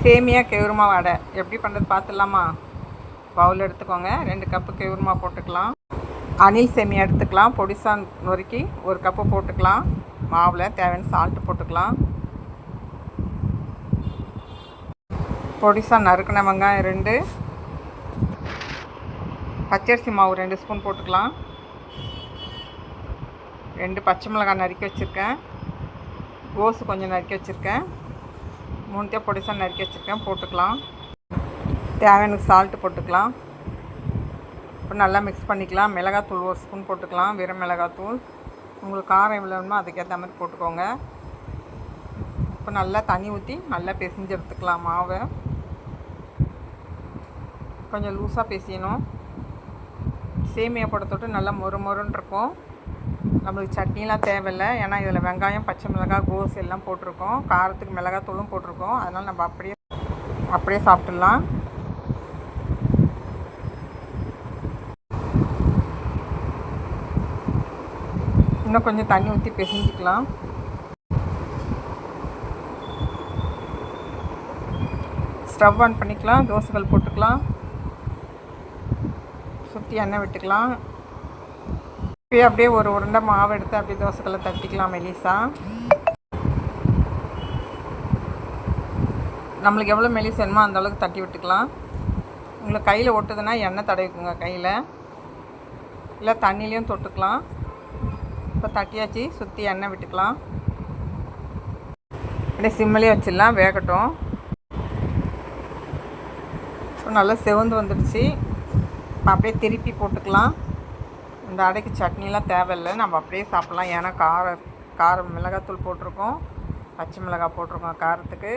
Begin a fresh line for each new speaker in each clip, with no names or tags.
சேமியா கெவுருமா வடை எப்படி பண்ணுறது பார்த்துடலாமா? பவுல் எடுத்துக்கோங்க. 2 கப்பு கெவுருமா போட்டுக்கலாம். அணில் சேமியா எடுத்துக்கலாம். பொடிசா நொறுக்கி 1 கப்பு போட்டுக்கலாம். மாவில் தேவையான சால்ட்டு போட்டுக்கலாம். பொடிசா நறுக்கின வெங்காயம் 2, பச்சரிசி மாவு 2 ஸ்பூன் போட்டுக்கலாம். 2 பச்சை மிளகாய் நறுக்கி வச்சுருக்கேன். கோஸு கொஞ்சம் நறுக்கி வச்சுருக்கேன். 3 பொடிசா நறுக்கி வச்சுருக்கேன், போட்டுக்கலாம். தேவையான சால்ட்டு போட்டுக்கலாம். இப்போ நல்லா மிக்ஸ் பண்ணிக்கலாம். மிளகாத்தூள் 1 ஸ்பூன் போட்டுக்கலாம். வெறும் மிளகாத்தூள். உங்களுக்கு காரம் எவ்வளோ வேணுமோ அதுக்கேற்ற மாதிரி போட்டுக்கோங்க. இப்போ நல்லா தண்ணி ஊற்றி நல்லா பிசைஞ்சு எடுத்துக்கலாம். மாவை கொஞ்சம் லூஸாக பிசையணும். சேமியா போட தொட்டு நல்லா மொறுன்னு இருக்கும். நம்மளுக்கு சட்னிலாம் தேவையில்லை, ஏன்னா இதில் வெங்காயம், பச்சை மிளகாய், கோஸ் எல்லாம் போட்டிருக்கோம். காரத்துக்கு மிளகாத்தூளும் போட்டிருக்கோம். அதனால் நம்ம அப்படியே சாப்பிட்லாம். இன்னும் கொஞ்சம் தண்ணி ஊற்றி பிசைஞ்சிக்கலாம். ஸ்டவ் ஆன் பண்ணிக்கலாம். தோசைகள் போட்டுக்கலாம். சுற்றி எண்ணெய் விட்டுக்கலாம். அப்படியே ஒரு உருண்டை மாவு எடுத்து அப்படியே தோசைகளை தட்டிக்கலாம் மெலிசா. நம்மளுக்கு எவ்வளோ மெலிசு வேணுமோ அந்த அளவுக்கு தட்டி விட்டுக்கலாம். உங்களுக்கு கையில் ஒட்டுதுன்னா எண்ணெய் தடவிக்குங்க கையில், இல்லை தண்ணிலையும் தொட்டுக்கலாம். இப்போ தட்டியாச்சு. சுற்றி எண்ணெய் விட்டுக்கலாம். அப்படியே சிம்மிலே வச்சிடலாம், வேகட்டும். இப்போ நல்லா செவந்து வந்துடுச்சு. இப்போ அப்படியே திருப்பி போட்டுக்கலாம். இந்த அடைக்கு சட்னிலாம் தேவையில்லை, நம்ம அப்படியே சாப்பிட்லாம். ஏன்னா காரம் மிளகாத்தூள் போட்டிருக்கோம், பச்சை மிளகாய் போட்டிருக்கோம் காரத்துக்கு,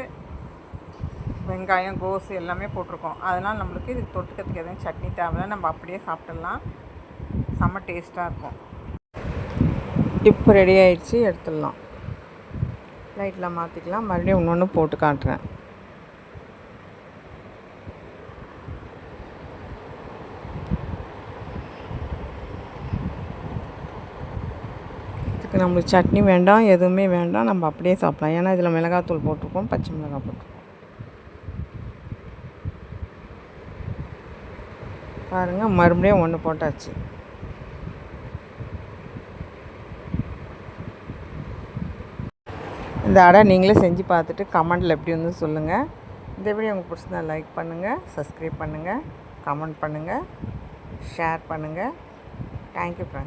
வெங்காயம், கோஸு எல்லாமே போட்டிருக்கோம். அதனால் நம்மளுக்கு இது தொட்டுக்கிறதுக்கு எதுவும் சட்னி தேவையில்லை, நம்ம அப்படியே சாப்பிட்லாம். செம்ம டேஸ்ட்டாக இருக்கும். இப்போ ரெடி ஆகிடுச்சு, எடுத்துடலாம். லைட்டில் மாற்றிக்கலாம். மறுபடியும் ஒன்று போட்டு காட்டுறேன். இதுக்கு நம்மளுக்கு சட்னி வேண்டாம், எதுவுமே வேண்டாம், நம்ம அப்படியே சாப்பிட்லாம். ஏன்னா இதில் மிளகாத்தூள் போட்டிருக்கோம், பச்சை மிளகாய் போட்டிருக்கோம். பாருங்கள், மறுபடியும் ஒன்று போட்டாச்சு. இந்த அடை நீங்களே செஞ்சு பார்த்துட்டு கமெண்டில் எப்படி வந்து சொல்லுங்கள். இந்த வீடியோ உங்களுக்கு பிடிச்சிருந்தா லைக் பண்ணுங்கள், சப்ஸ்கிரைப் பண்ணுங்கள், கமெண்ட் பண்ணுங்கள், ஷேர் பண்ணுங்கள். Thank you friends.